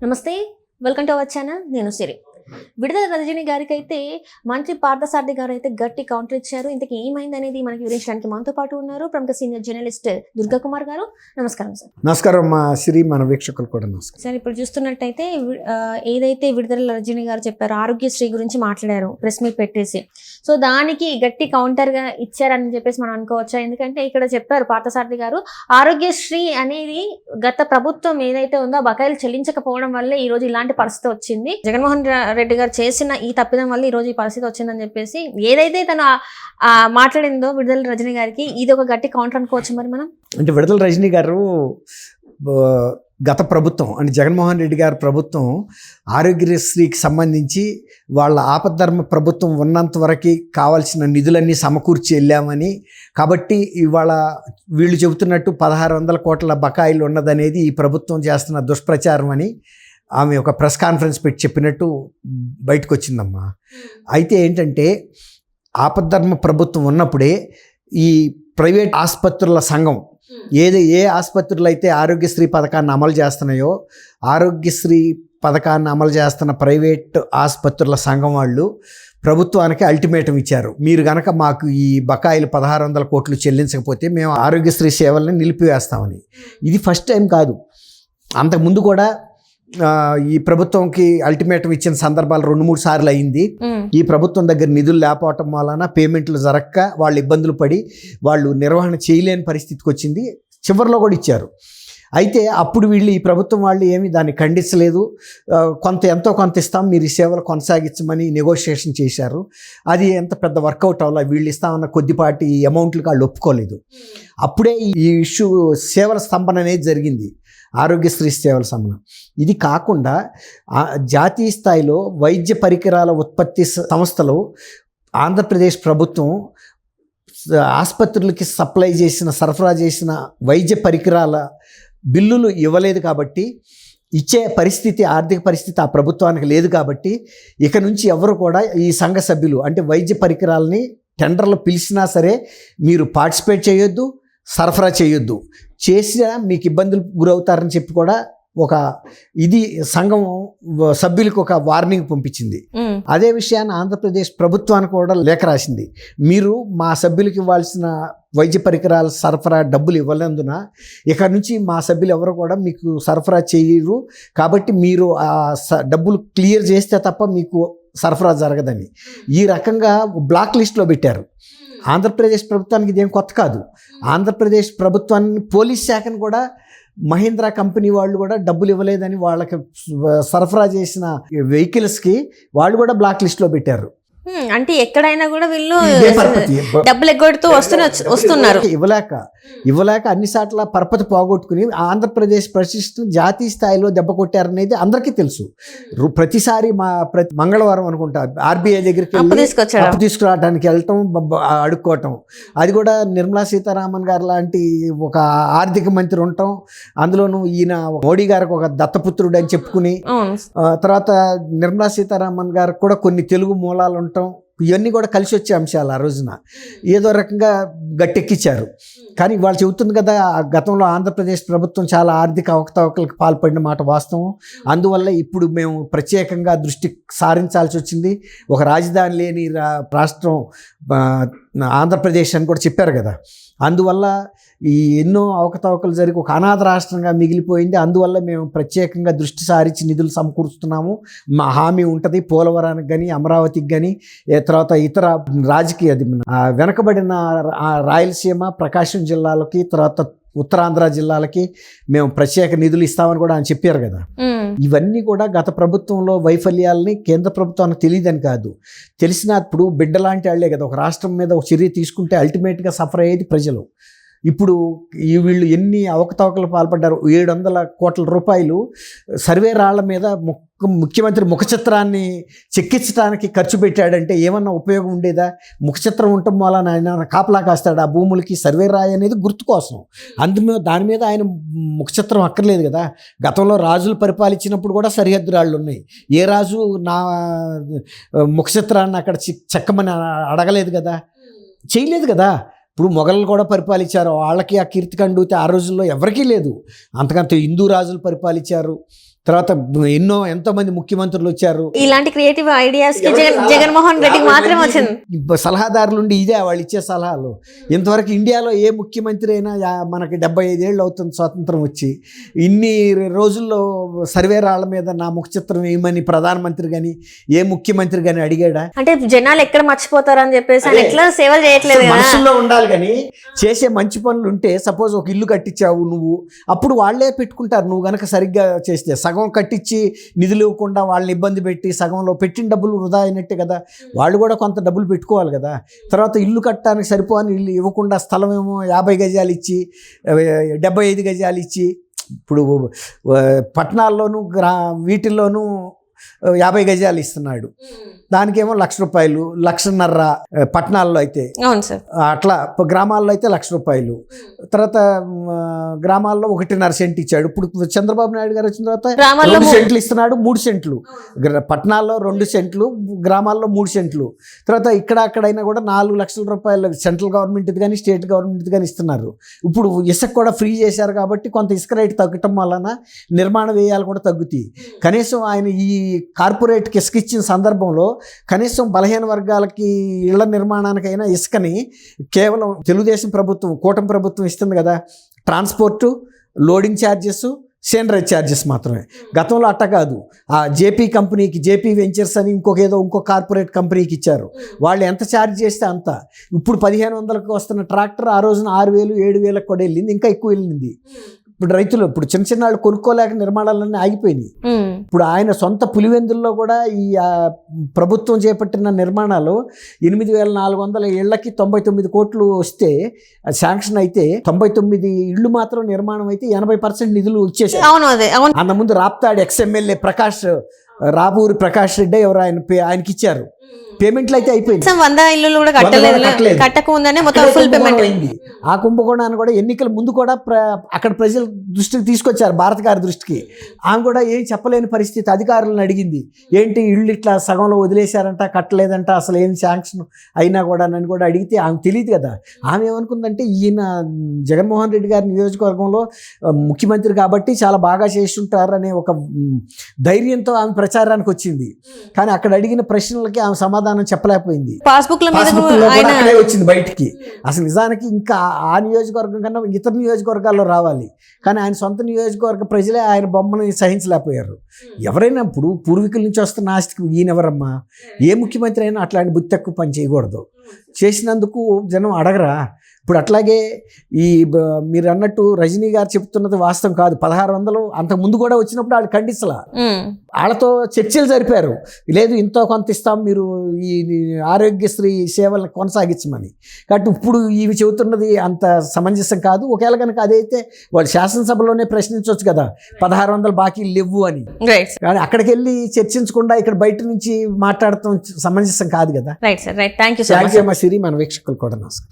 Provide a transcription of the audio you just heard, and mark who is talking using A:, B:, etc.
A: నమస్తే, welcome to our channel. నేను సిరి. విడుదల రజనీ గారికి అయితే మంత్రి పార్థసారథి గారు అయితే గట్టి కౌంటర్ ఇచ్చారు. ఇంతకీ ఏమైంది అనేది మనకి వివరించడానికి మనతో పాటు ఉన్నారు ప్రముఖ సీనియర్ జర్నలిస్ట్ దుర్గా కుమార్ గారు. నమస్కారం సార్.
B: నమస్కారం మా సిరి, మన వీక్షకులు కూడా నమస్కారం
A: సార్. ఇప్పుడు చూస్తున్నట్టయితే ఏదైతే విడుదల రజనీ గారు చెప్పారో ఆరోగ్యశ్రీ గురించి మాట్లాడారు ప్రెస్ మీట్ పెట్టేసి, సో దానికి గట్టి కౌంటర్ గా ఇచ్చారని చెప్పేసి మనం అనుకోవచ్చా? ఎందుకంటే ఇక్కడ చెప్పారు పార్థసారథి గారు, ఆరోగ్యశ్రీ అనేది గత ప్రభుత్వం ఏదైతే ఉందో బకాయిలు చెల్లించకపోవడం వల్లే ఈ రోజు ఇలాంటి పరిస్థితి వచ్చింది. జగన్మోహన్ రెడ్డి గారు చేసిన ఈ తప్పిదం వల్ల ఈ రోజు ఈ పరిస్థితి వచ్చిందని చెప్పేసి ఏదైతే తను మాట్లాడిందో విడుదల రజనీ గారికి, ఇది ఒక గట్టి కౌంటర్ అనుకోవచ్చు. మరి మనం
B: అంటే విడుదల రజనీ గారు గత ప్రభుత్వం అంటే జగన్మోహన్ రెడ్డి గారి ప్రభుత్వం ఆరోగ్యశ్రీకి సంబంధించి వాళ్ళ ఆపద్ధర్మ ప్రభుత్వం ఉన్నంత వరకు కావాల్సిన నిధులన్నీ సమకూర్చి వెళ్ళామని, కాబట్టి ఇవాళ వీళ్ళు చెబుతున్నట్టు 1600 కోట్ల బకాయిలు ఉన్నదనేది ఈ ప్రభుత్వం చేస్తున్న దుష్ప్రచారం అని ఆమె ఒక ప్రెస్ కాన్ఫరెన్స్ పెట్టి చెప్పినట్టు బయటకు వచ్చిందమ్మా. అయితే ఏంటంటే ఆపద్ధర్మ ప్రభుత్వం ఉన్నప్పుడే ఈ ప్రైవేట్ ఆసుపత్రుల సంఘం ఏ ఆసుపత్రులు అయితే ఆరోగ్యశ్రీ పథకాన్ని అమలు చేస్తున్నాయో, ఆరోగ్యశ్రీ పథకాన్ని అమలు చేస్తున్న ప్రైవేట్ ఆసుపత్రుల సంఘం వాళ్ళు ప్రభుత్వానికి అల్టిమేటం ఇచ్చారు. మీరు కనుక మాకు ఈ బకాయిలు 1600 కోట్లు చెల్లించకపోతే మేము ఆరోగ్యశ్రీ సేవల్ని నిలిపివేస్తామని. ఇది ఫస్ట్ టైం కాదు, అంతకుముందు కూడా ఈ ప్రభుత్వంకి అల్టిమేటం ఇచ్చిన సందర్భాలు 2-3 సార్లు అయింది. ఈ ప్రభుత్వం దగ్గర నిధులు లేకపోవటం వలన పేమెంట్లు జరక్క వాళ్ళు ఇబ్బందులు పడి వాళ్ళు నిర్వహణ చేయలేని పరిస్థితికి వచ్చింది. చివరిలో కూడా ఇచ్చారు. అయితే అప్పుడు వీళ్ళు ఈ ప్రభుత్వం వాళ్ళు ఏమి దాన్ని ఖండించలేదు. ఎంతో కొంత ఇస్తాం, మీరు ఈ సేవలు కొనసాగించమని నెగోషియేషన్ చేశారు. అది ఎంత పెద్ద వర్కౌట్ అవ్వాలి, వీళ్ళు ఇస్తామన్న కొద్దిపాటి అమౌంట్లకు వాళ్ళు ఒప్పుకోలేదు. అప్పుడే ఈ ఇష్యూ సేవల స్తంభన అనేది జరిగింది, ఆరోగ్యశ్రీ సేవల సంబంధం. ఇది కాకుండా జాతీయ స్థాయిలో వైద్య పరికరాల ఉత్పత్తి సంస్థలు ఆంధ్రప్రదేశ్ ప్రభుత్వం ఆసుపత్రులకి సరఫరా చేసిన వైద్య పరికరాల బిల్లులు ఇవ్వలేదు. కాబట్టి ఇచ్చే పరిస్థితి, ఆర్థిక పరిస్థితి ఆ ప్రభుత్వానికి లేదు. కాబట్టి ఇక నుంచి ఎవరు కూడా ఈ సంఘ సభ్యులు అంటే వైద్య పరికరాలని టెండర్లు పిలిచినా సరే మీరు పార్టిసిపేట్ చేయొద్దు, సరఫరా చేయొద్దు, చేసినా మీకు ఇబ్బందులు గురవుతారని చెప్పి కూడా ఇది సంఘం సభ్యులకు ఒక వార్నింగ్ పంపించింది. అదే విషయాన్ని ఆంధ్రప్రదేశ్ ప్రభుత్వానికి కూడా లేఖ రాసింది. మీరు మా సభ్యులకి ఇవ్వాల్సిన వైద్య పరికరాల సరఫరా డబ్బులు ఇవ్వలేందున ఇక నుంచి మా సభ్యులు ఎవరు కూడా మీకు సరఫరా చేయరు, కాబట్టి మీరు ఆ డబ్బులు క్లియర్ చేస్తే తప్ప మీకు సరఫరా జరగదని ఈ రకంగా బ్లాక్ లిస్ట్లో పెట్టారు. ఆంధ్రప్రదేశ్ ప్రభుత్వానికి ఇదేం కొత్త కాదు. ఆంధ్రప్రదేశ్ ప్రభుత్వాన్ని, పోలీస్ శాఖను కూడా మహీంద్రా కంపెనీ వాళ్ళు కూడా డబ్బులు ఇవ్వలేదని వాళ్ళకి సరఫరా చేసిన వెహికల్స్కి వాళ్ళు కూడా బ్లాక్ లిస్ట్లో పెట్టారు.
A: అంటే ఎక్కడైనా కూడా వీళ్ళు డబ్బులు ఎగ్గొడుతూ వస్తున్నారు.
B: ఇవ్వలేక అన్ని సార్ల పరపతి పోగొట్టుకుని ఆంధ్రప్రదేశ్ ప్రతిష్టను జాతీయ స్థాయిలో దెబ్బ కొట్టారనేది అందరికీ తెలుసు. ప్రతిసారి ప్రతి మంగళవారం అనుకుంటా ఆర్బీఐ దగ్గరికి అప్పు తీసుకురావడానికి వెళ్ళటం, అడుక్కోవటం. అది కూడా నిర్మలా సీతారామన్ గారు లాంటి ఒక ఆర్థిక మంత్రి ఉండటం, అందులోనూ ఈయన మోడీ గారికి ఒక దత్తపుత్రుడు అని చెప్పుకుని, తర్వాత నిర్మలా సీతారామన్ గారికి కూడా కొన్ని తెలుగు మూలాలు ఉండటం, ఇవన్నీ కూడా కలిసి వచ్చే అంశాలు. ఆ రోజున ఏదో రకంగా గట్టెక్కించారు. కానీ వాళ్ళు చెబుతుంది కదా, గతంలో ఆంధ్రప్రదేశ్ ప్రభుత్వం చాలా ఆర్థిక అవకతవకలకు పాల్పడిన మాట వాస్తవం. అందువల్ల ఇప్పుడు మేము ప్రత్యేకంగా దృష్టి సారించాల్సి వచ్చింది. ఒక రాజధాని లేని రాష్ట్రం ఆంధ్రప్రదేశ్ అని కూడా చెప్పారు కదా. అందువల్ల ఈ ఎన్నో అవకతవకలు జరిగి ఒక అనాథ రాష్ట్రంగా మిగిలిపోయింది. అందువల్ల మేము ప్రత్యేకంగా దృష్టి సారించి నిధులు సమకూరుస్తున్నాము. మా హామీ ఉంటుంది పోలవరానికి కానీ, అమరావతికి కానీ, తర్వాత ఇతర రాజకీయ వెనకబడిన రాయలసీమ, ప్రకాశం జిల్లాలకి, తర్వాత ఉత్తరాంధ్ర జిల్లాలకి మేము ప్రత్యేక నిధులు ఇస్తామని కూడా ఆయన చెప్పారు కదా. ఇవన్నీ కూడా గత ప్రభుత్వంలో వైఫల్యాలని కేంద్ర ప్రభుత్వానికి తెలియదని కాదు, తెలిసినప్పుడు బిడ్డలాంటి వాళ్లే కదా. ఒక రాష్ట్రం మీద ఒక చర్య తీసుకుంటే అల్టిమేట్గా సఫర్ అయ్యేది ప్రజలు. ఇప్పుడు వీళ్ళు ఎన్ని అవకతవకలు పాల్పడ్డారు. 700 కోట్ల రూపాయలు సర్వే రాళ్ల మీద ముఖ్యమంత్రి ముఖచిత్రాన్ని చెక్కించడానికి ఖర్చు పెట్టాడంటే ఏమన్నా ఉపయోగం ఉండేదా? ముఖచిత్రం ఉండటం వలన ఆయన కాపలా కాస్తాడు ఆ భూములకి. సర్వే రాయి అనేది గుర్తు కోసం, దాని మీద ఆయన ముఖచిత్రం అక్కర్లేదు కదా. గతంలో రాజులు పరిపాలించినప్పుడు కూడా సరిహద్దు రాళ్ళు ఉన్నాయి. ఏ రాజు నా ముఖచిత్రాన్ని అక్కడ చెక్కమని అడగలేదు కదా, చేయలేదు కదా. ఇప్పుడు మొఘలు కూడా పరిపాలించారు, వాళ్ళకి ఆ కీర్తి కండూతే ఆ రోజుల్లో ఎవరికీ లేదు. అంతకంత హిందూ రాజులు పరిపాలించారు, తర్వాత ఎంతో మంది ముఖ్యమంత్రులు వచ్చారు.
A: ఇలాంటి క్రియేటివ్ ఐడియాస్ కి జగన్మోహన్ రెడ్డికి మాత్రం వచ్చింది.
B: సలహాదారులు ఉండి ఇదే వాళ్ళు ఇచ్చే సలహాలు. ఇంతవరకు ఇండియాలో ఏ ముఖ్యమంత్రి అయినా మనకి 75 ఏళ్ళు అవుతుంది స్వాతంత్రం వచ్చి, ఇన్ని రోజుల్లో సర్వే రాళ్ల మీద నా ముఖ చిత్రం ఏమని ప్రధానమంత్రి కానీ ఏ ముఖ్యమంత్రి కానీ అడిగాడా?
A: అంటే జనాలు ఎక్కడ మర్చిపోతారని చెప్పేసి ఆయన ఎట్లా సేవలు చేయట్లేదు కదా.
B: మనసులో ఉండాలి కానీ చేసే మంచి పనులు ఉంటే, సపోజ్ ఒక ఇల్లు కట్టించావు నువ్వు, అప్పుడు వాళ్ళే పెట్టుకుంటారు. నువ్వు గనక సరిగ్గా చేస్తే సగం కట్టించి నిధులు ఇవ్వకుండా వాళ్ళని ఇబ్బంది పెట్టి సగంలో పెట్టిన డబ్బులు వృధా అయినట్టే కదా. వాళ్ళు కూడా కొంత డబ్బులు పెట్టుకోవాలి కదా. తర్వాత ఇల్లు కట్టడానికి సరిపోని ఇల్లు ఇవ్వకుండా స్థలం ఏమో 50 గజాలు ఇచ్చి 75 గజాలు ఇచ్చి, ఇప్పుడు పట్టణాల్లోనూ వీటిల్లోనూ 50 గజాలు ఇస్తున్నాడు, దానికేమో ₹1,00,000, ₹1,50,000 పట్టణాల్లో అయితే.
A: అవును సార్.
B: అట్లా గ్రామాల్లో అయితే ₹1,00,000. తర్వాత గ్రామాల్లో 1.5 సెంట్ ఇచ్చాడు. ఇప్పుడు చంద్రబాబు నాయుడు గారు వచ్చిన తర్వాత 2 సెంట్లు ఇస్తున్నాడు, 3 సెంట్లు. పట్టణాల్లో 2 సెంట్లు, గ్రామాల్లో 3 సెంట్లు. తర్వాత ఇక్కడ అక్కడైనా కూడా ₹4 లక్షల సెంట్రల్ గవర్నమెంట్ కానీ స్టేట్ గవర్నమెంట్ కానీ ఇస్తున్నారు. ఇప్పుడు ఇసుక కూడా ఫ్రీ చేశారు కాబట్టి కొంత ఇసుక రేటు తగ్గటం వలన నిర్మాణ వ్యయాలు కూడా తగ్గుతాయి. కనీసం ఆయన ఈ కార్పొరేట్కి ఇసుక ఇచ్చిన సందర్భంలో కనీసం బలహీన వర్గాలకి ఇళ్ల నిర్మాణానికైనా ఇసుకని కేవలం తెలుగుదేశం ప్రభుత్వం, కూటమి ప్రభుత్వం ఇస్తుంది కదా. Transport, loading charges, seigniorage charges మాత్రమే. గతంలో అట్ట కాదు. ఆ జేపీ కంపెనీకి, జేపీ వెంచర్స్ అని ఇంకో కార్పొరేట్ కంపెనీకి ఇచ్చారు. వాళ్ళు ఎంత ఛార్జ్ చేస్తే అంత. ఇప్పుడు 1500కి వస్తున్న ట్రాక్టర్ ఆ రోజున 6,000, 7,000 కూడా వెళ్ళింది, ఇంకా ఎక్కువ వెళ్ళింది. ఇప్పుడు రైతులు ఇప్పుడు చిన్న వాళ్ళు కొనుక్కోలేక నిర్మాణాలన్నీ ఆగిపోయినాయి. ఇప్పుడు ఆయన సొంత పులివెందుల్లో కూడా ఈ ప్రభుత్వం చేపట్టిన నిర్మాణాలు 8,400 ఇళ్లకి 99 కోట్లు వస్తే శాంక్షన్ అయితే 99 ఇళ్లు మాత్రం నిర్మాణం అయితే 80% నిధులు ఇచ్చేసారు. అంత ముందు రాప్తాడు ఎక్స్ఎమ్మెల్యే రాపూరి ప్రకాష్ రెడ్డి ఎవరు ఆయనకి ఇచ్చారు. పేమెంట్లు అయితే అయిపోయింది.
A: 100 ఇల్లు కూడా కట్టకుండానే మొత్తం ఫుల్ పేమెంట్
B: అయింది. ఆ కుంభకోణాన్ని కూడా ఎన్నికల ముందు కూడా అక్కడ ప్రజల దృష్టికి తీసుకొచ్చారు, భారత గారి దృష్టికి. ఆమె కూడా ఏం చెప్పలేని పరిస్థితి. అధికారులను అడిగింది, ఏంటి ఇళ్ళు ఇట్లా సగంలో వదిలేశారంట, కట్టలేదంట, అసలు ఏం శాంక్షన్ అయినా కూడా నన్ను కూడా అడిగితే ఆమె తెలియదు కదా. ఆమె ఏమనుకుందంటే ఈయన జగన్మోహన్ రెడ్డి గారి నియోజకవర్గంలో ముఖ్యమంత్రి కాబట్టి చాలా బాగా చేస్తుంటారు అనే ఒక ధైర్యంతో ఆమె ప్రచారానికి వచ్చింది. కానీ అక్కడ అడిగిన ప్రశ్నలకి ఆమె సమాధానం చెప్పలేకపోయింది.
A: పాస్బుక్
B: వచ్చింది బయటికి. అసలు నిజానికి ఇంకా ఆ నియోజకవర్గం కన్నా ఇతర నియోజకవర్గాల్లో రావాలి. కానీ ఆయన సొంత నియోజకవర్గ ప్రజలే ఆయన బొమ్మను సహించలేకపోయారు. ఎవరైనా ఇప్పుడు పూర్వీకుల నుంచి వస్తున్న ఆస్తికి ఈయనెవరమ్మా? ఏ ముఖ్యమంత్రి అయినా అట్లాంటి బుద్ధి తక్కువ పని చేయకూడదు. చేసినందుకు జనం అడగరా? ఇప్పుడు అట్లాగే మీరు అన్నట్టు రజనీ గారు చెప్తున్నది వాస్తవం కాదు. 1600 అంతకు ముందు కూడా వచ్చినప్పుడు వాళ్ళు ఖండించలా. వాళ్ళతో చర్చలు జరిపారు. లేదు ఇంతో కొంత ఇస్తాం, మీరు ఈ ఆరోగ్యశ్రీ సేవలను కొనసాగించమని. కాబట్టి ఇప్పుడు ఇవి చెబుతున్నది అంత సమంజసం కాదు. ఒకవేళ కనుక అదైతే వాళ్ళు శాసనసభలోనే ప్రశ్నించవచ్చు కదా, 1600 బాకీలు లేవు అని. కానీ అక్కడికి వెళ్ళి చర్చించకుండా ఇక్కడ బయట నుంచి మాట్లాడటం సమంజసం కాదు కదా.
A: Right sir, right. Thank you.
B: మన వీక్షకులు కూడా నమస్కారం.